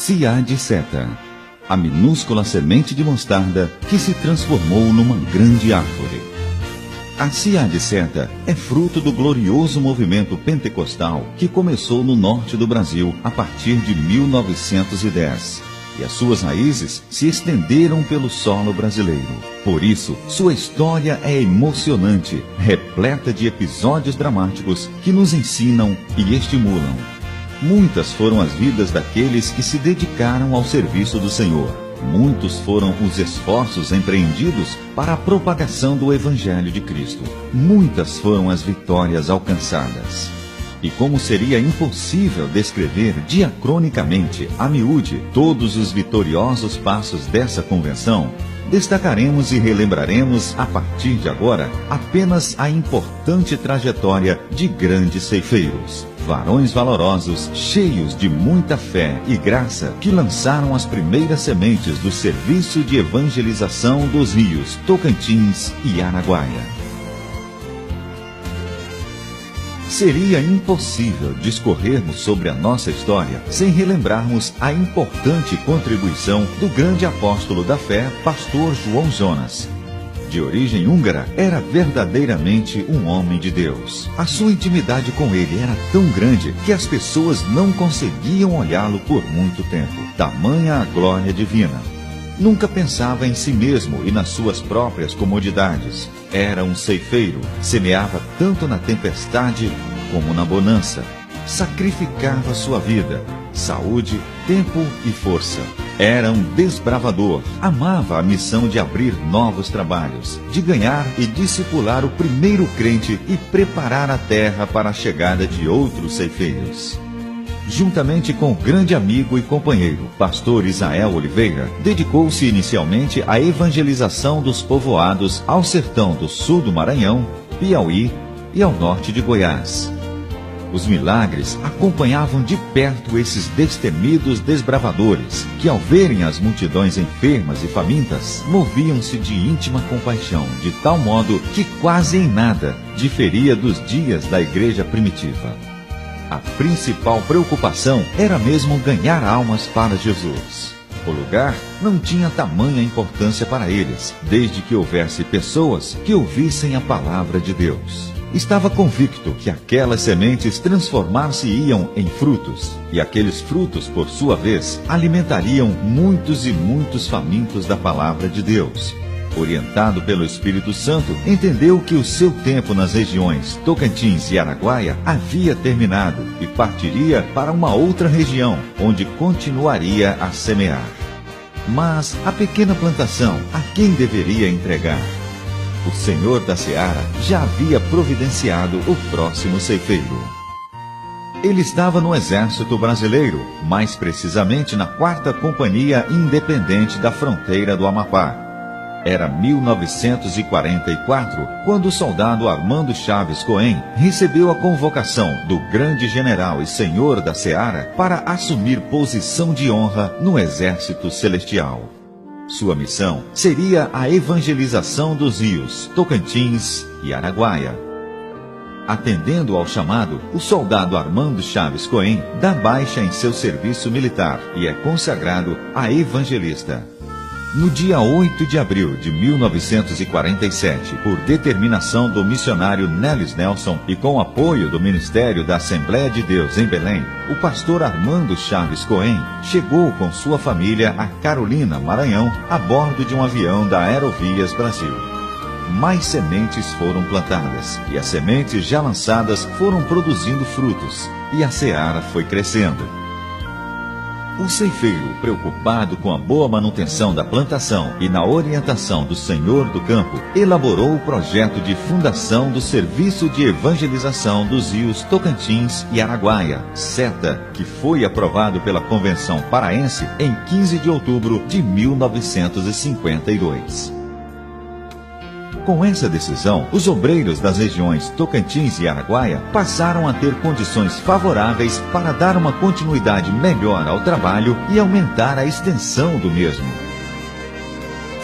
Seade Seta, a minúscula semente de mostarda que se transformou numa grande árvore. A Seade Seta é fruto do glorioso movimento pentecostal que começou no norte do Brasil a partir de 1910. E as suas raízes se estenderam pelo solo brasileiro. Por isso, sua história é emocionante, repleta de episódios dramáticos que nos ensinam e estimulam. Muitas foram as vidas daqueles que se dedicaram ao serviço do Senhor. Muitos foram os esforços empreendidos para a propagação do Evangelho de Cristo. Muitas foram as vitórias alcançadas. E como seria impossível descrever diacronicamente, a miúde, todos os vitoriosos passos dessa convenção, destacaremos e relembraremos, a partir de agora, apenas a importante trajetória de grandes ceifeiros. Varões valorosos, cheios de muita fé e graça, que lançaram as primeiras sementes do serviço de evangelização dos rios Tocantins e Araguaia. Seria impossível discorrermos sobre a nossa história sem relembrarmos a importante contribuição do grande apóstolo da fé, pastor João Jonas. De origem húngara, era verdadeiramente um homem de Deus. A sua intimidade com ele era tão grande que as pessoas não conseguiam olhá-lo por muito tempo. Tamanha a glória divina. Nunca pensava em si mesmo e nas suas próprias comodidades. Era um ceifeiro, semeava tanto na tempestade como na bonança. Sacrificava sua vida, saúde, tempo e força. Era um desbravador, amava a missão de abrir novos trabalhos, de ganhar e discipular o primeiro crente e preparar a terra para a chegada de outros ceifeiros. Juntamente com o grande amigo e companheiro, pastor Isael Oliveira, dedicou-se inicialmente à evangelização dos povoados ao sertão do sul do Maranhão, Piauí e ao norte de Goiás. Os milagres acompanhavam de perto esses destemidos desbravadores, que ao verem as multidões enfermas e famintas, moviam-se de íntima compaixão, de tal modo que quase em nada diferia dos dias da igreja primitiva. A principal preocupação era mesmo ganhar almas para Jesus. O lugar não tinha tamanha importância para eles, desde que houvesse pessoas que ouvissem a palavra de Deus. Estava convicto que aquelas sementes transformar-se-iam em frutos, e aqueles frutos, por sua vez, alimentariam muitos e muitos famintos da palavra de Deus. Orientado pelo Espírito Santo, entendeu que o seu tempo nas regiões Tocantins e Araguaia havia terminado e partiria para uma outra região, onde continuaria a semear. Mas a pequena plantação, a quem deveria entregar? O Senhor da Seara já havia providenciado o próximo ceifeiro. Ele estava no Exército Brasileiro, mais precisamente na 4ª Companhia Independente da Fronteira do Amapá. Era 1944, quando o soldado Armando Chaves Cohen recebeu a convocação do grande general e senhor da Seara para assumir posição de honra no Exército Celestial. Sua missão seria a evangelização dos rios Tocantins e Araguaia. Atendendo ao chamado, o soldado Armando Chaves Cohen dá baixa em seu serviço militar e é consagrado a evangelista. No dia 8 de abril de 1947, por determinação do missionário Nélis Nelson e com apoio do Ministério da Assembleia de Deus em Belém, o pastor Armando Chaves Cohen chegou com sua família a Carolina, Maranhão, a bordo de um avião da Aerovias Brasil. Mais sementes foram plantadas, e as sementes já lançadas foram produzindo frutos, e a seara foi crescendo. O ceifeiro, preocupado com a boa manutenção da plantação e na orientação do senhor do campo, elaborou o projeto de fundação do Serviço de Evangelização dos Rios Tocantins e Araguaia, SETA, que foi aprovado pela Convenção Paraense em 15 de outubro de 1952. Com essa decisão, os obreiros das regiões Tocantins e Araguaia passaram a ter condições favoráveis para dar uma continuidade melhor ao trabalho e aumentar a extensão do mesmo.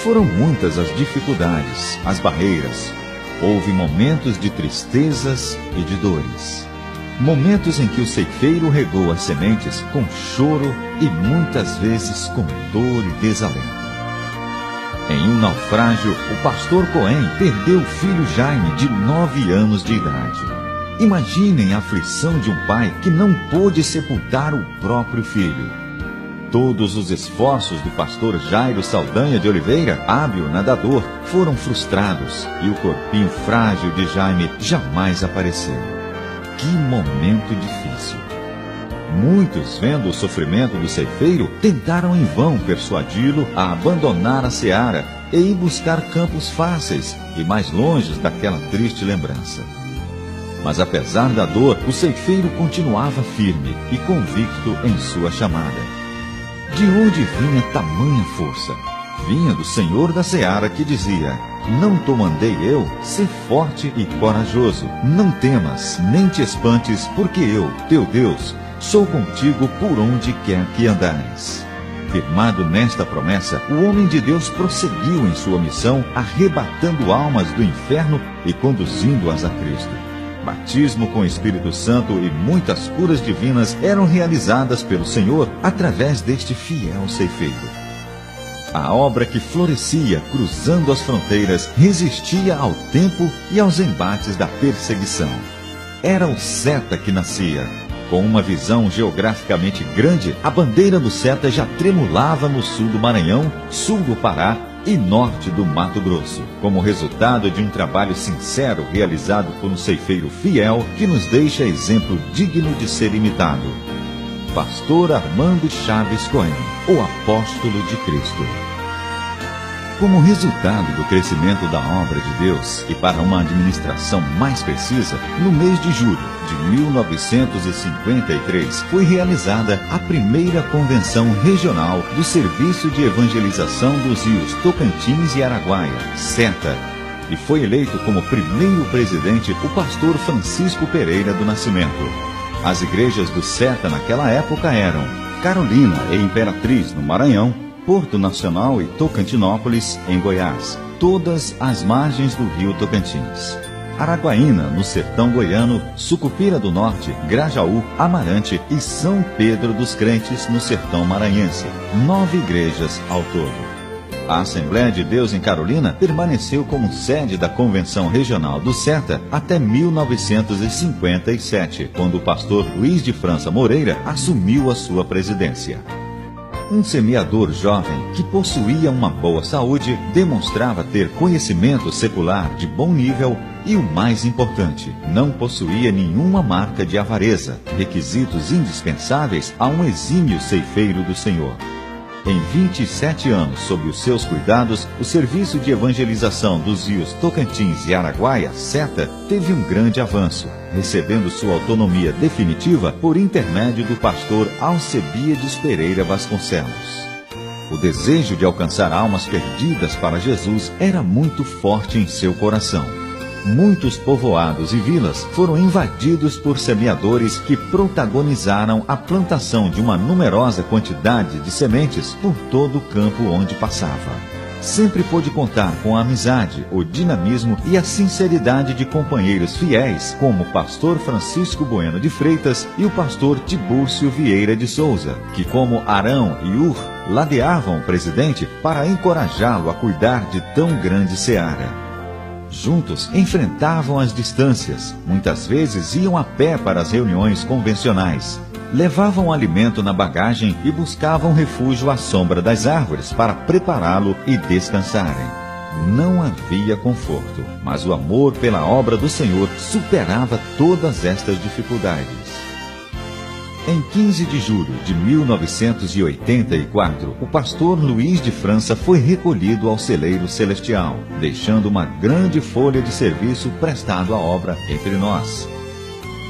Foram muitas as dificuldades, as barreiras. Houve momentos de tristezas e de dores. Momentos em que o ceifeiro regou as sementes com choro e muitas vezes com dor e desalento. Em um naufrágio, o pastor Cohen perdeu o filho Jaime, de 9 anos de idade. Imaginem a aflição de um pai que não pôde sepultar o próprio filho. Todos os esforços do pastor Jairo Saldanha de Oliveira, hábil nadador, foram frustrados e o corpinho frágil de Jaime jamais apareceu. Que momento difícil! Muitos, vendo o sofrimento do ceifeiro, tentaram em vão persuadi-lo a abandonar a seara e ir buscar campos fáceis e mais longe daquela triste lembrança. Mas apesar da dor, o ceifeiro continuava firme e convicto em sua chamada. De onde vinha tamanha força? Vinha do Senhor da seara, que dizia: não te mandei eu, ser forte e corajoso. Não temas, nem te espantes, porque eu, teu Deus, sou contigo por onde quer que andares. Firmado nesta promessa, o homem de Deus prosseguiu em sua missão, arrebatando almas do inferno e conduzindo-as a Cristo. Batismo com o Espírito Santo e muitas curas divinas eram realizadas pelo Senhor através deste fiel ceifeiro. A obra que florescia cruzando as fronteiras resistia ao tempo e aos embates da perseguição. Era o Seta que nascia. Com uma visão geograficamente grande, a bandeira do Seta já tremulava no sul do Maranhão, sul do Pará e norte do Mato Grosso, como resultado de um trabalho sincero realizado por um ceifeiro fiel que nos deixa exemplo digno de ser imitado. Pastor Armando Chaves Cohen, o apóstolo de Cristo. Como resultado do crescimento da obra de Deus e para uma administração mais precisa, no mês de julho de 1953 foi realizada a primeira convenção regional do Serviço de Evangelização dos Rios Tocantins e Araguaia, SETA, e foi eleito como primeiro presidente o pastor Francisco Pereira do Nascimento. As igrejas do SETA naquela época eram Carolina e Imperatriz, no Maranhão, Porto Nacional e Tocantinópolis, em Goiás, todas às margens do rio Tocantins. Araguaína, no sertão goiano, Sucupira do Norte, Grajaú, Amarante e São Pedro dos Crentes, no sertão maranhense. 9 igrejas ao todo. A Assembleia de Deus em Carolina permaneceu como sede da Convenção Regional do SETA até 1957, quando o pastor Luiz de França Moreira assumiu a sua presidência. Um semeador jovem que possuía uma boa saúde, demonstrava ter conhecimento secular de bom nível e, o mais importante, não possuía nenhuma marca de avareza, requisitos indispensáveis a um exímio ceifeiro do Senhor. Em 27 anos sob os seus cuidados, o Serviço de Evangelização dos Rios Tocantins e Araguaia, SETA, teve um grande avanço, recebendo sua autonomia definitiva por intermédio do pastor Alcebiades Pereira Vasconcelos. O desejo de alcançar almas perdidas para Jesus era muito forte em seu coração. Muitos povoados e vilas foram invadidos por semeadores que protagonizaram a plantação de uma numerosa quantidade de sementes por todo o campo onde passava. Sempre pôde contar com a amizade, o dinamismo e a sinceridade de companheiros fiéis, como o pastor Francisco Bueno de Freitas e o pastor Tibúrcio Vieira de Souza, que, como Arão e Ur, ladeavam o presidente para encorajá-lo a cuidar de tão grande seara. Juntos enfrentavam as distâncias, muitas vezes iam a pé para as reuniões convencionais. Levavam alimento na bagagem e buscavam refúgio à sombra das árvores para prepará-lo e descansarem. Não havia conforto, mas o amor pela obra do Senhor superava todas estas dificuldades. Em 15 de julho de 1984, o pastor Luiz de França foi recolhido ao celeiro celestial, deixando uma grande folha de serviço prestado à obra entre nós.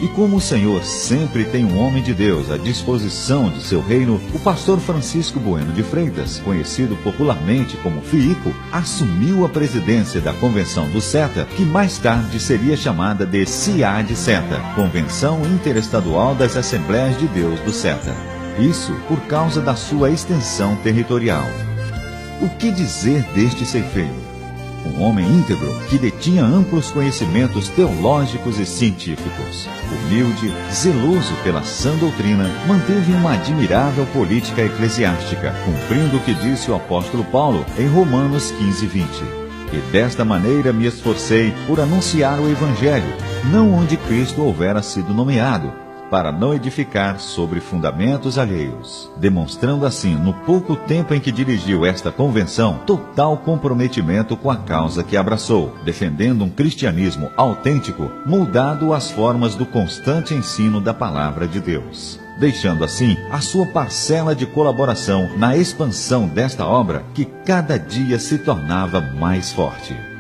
E como o Senhor sempre tem um homem de Deus à disposição de seu reino, o pastor Francisco Bueno de Freitas, conhecido popularmente como Fiico, assumiu a presidência da Convenção do SETA, que mais tarde seria chamada de CIAD-SETA, Convenção Interestadual das Assembleias de Deus do SETA. Isso por causa da sua extensão territorial. O que dizer deste ceifeiro? Um homem íntegro que detinha amplos conhecimentos teológicos e científicos. Humilde, zeloso pela sã doutrina, manteve uma admirável política eclesiástica, cumprindo o que disse o apóstolo Paulo em Romanos 15:20. E desta maneira me esforcei por anunciar o Evangelho, não onde Cristo houvera sido nomeado, para não edificar sobre fundamentos alheios, demonstrando assim, no pouco tempo em que dirigiu esta convenção, total comprometimento com a causa que abraçou, defendendo um cristianismo autêntico, moldado às formas do constante ensino da palavra de Deus, deixando assim a sua parcela de colaboração na expansão desta obra que cada dia se tornava mais forte.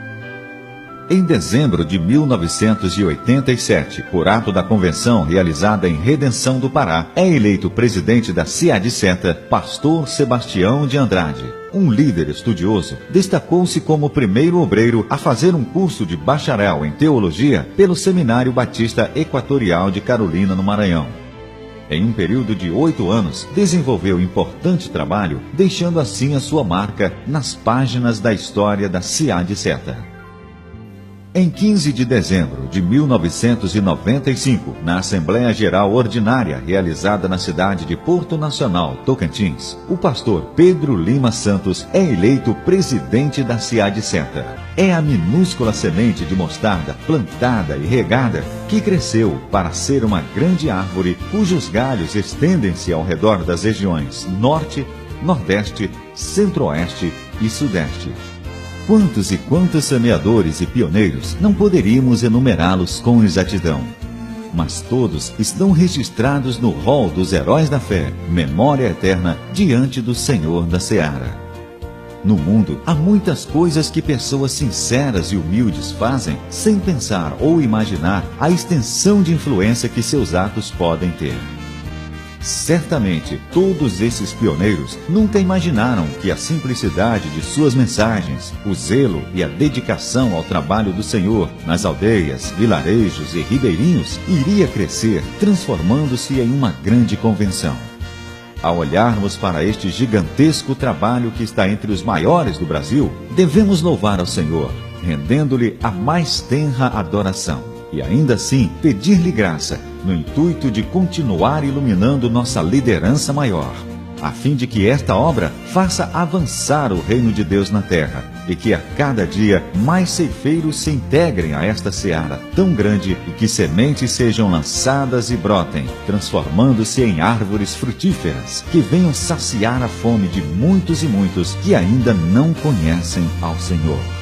Em dezembro de 1987, por ato da convenção realizada em Redenção do Pará, é eleito presidente da CIAD-CETA, pastor Sebastião de Andrade. Um líder estudioso, destacou-se como o primeiro obreiro a fazer um curso de bacharel em teologia pelo Seminário Batista Equatorial de Carolina, no Maranhão. Em um período de 8 anos, desenvolveu importante trabalho, deixando assim a sua marca nas páginas da história da CIAD-CETA. Em 15 de dezembro de 1995, na Assembleia Geral Ordinária realizada na cidade de Porto Nacional, Tocantins, o pastor Pedro Lima Santos é eleito presidente da CIAD-CETA. É a minúscula semente de mostarda plantada e regada que cresceu para ser uma grande árvore cujos galhos estendem-se ao redor das regiões Norte, Nordeste, Centro-Oeste e Sudeste. Quantos e quantos semeadores e pioneiros não poderíamos enumerá-los com exatidão? Mas todos estão registrados no rol dos heróis da fé, memória eterna diante do Senhor da Seara. No mundo, há muitas coisas que pessoas sinceras e humildes fazem sem pensar ou imaginar a extensão de influência que seus atos podem ter. Certamente, todos esses pioneiros nunca imaginaram que a simplicidade de suas mensagens, o zelo e a dedicação ao trabalho do Senhor nas aldeias, vilarejos e ribeirinhos iria crescer, transformando-se em uma grande convenção. Ao olharmos para este gigantesco trabalho que está entre os maiores do Brasil, devemos louvar ao Senhor, rendendo-lhe a mais tenra adoração. E ainda assim, pedir-lhe graça, no intuito de continuar iluminando nossa liderança maior, a fim de que esta obra faça avançar o reino de Deus na terra, e que a cada dia mais ceifeiros se integrem a esta seara tão grande e que sementes sejam lançadas e brotem, transformando-se em árvores frutíferas, que venham saciar a fome de muitos e muitos que ainda não conhecem ao Senhor.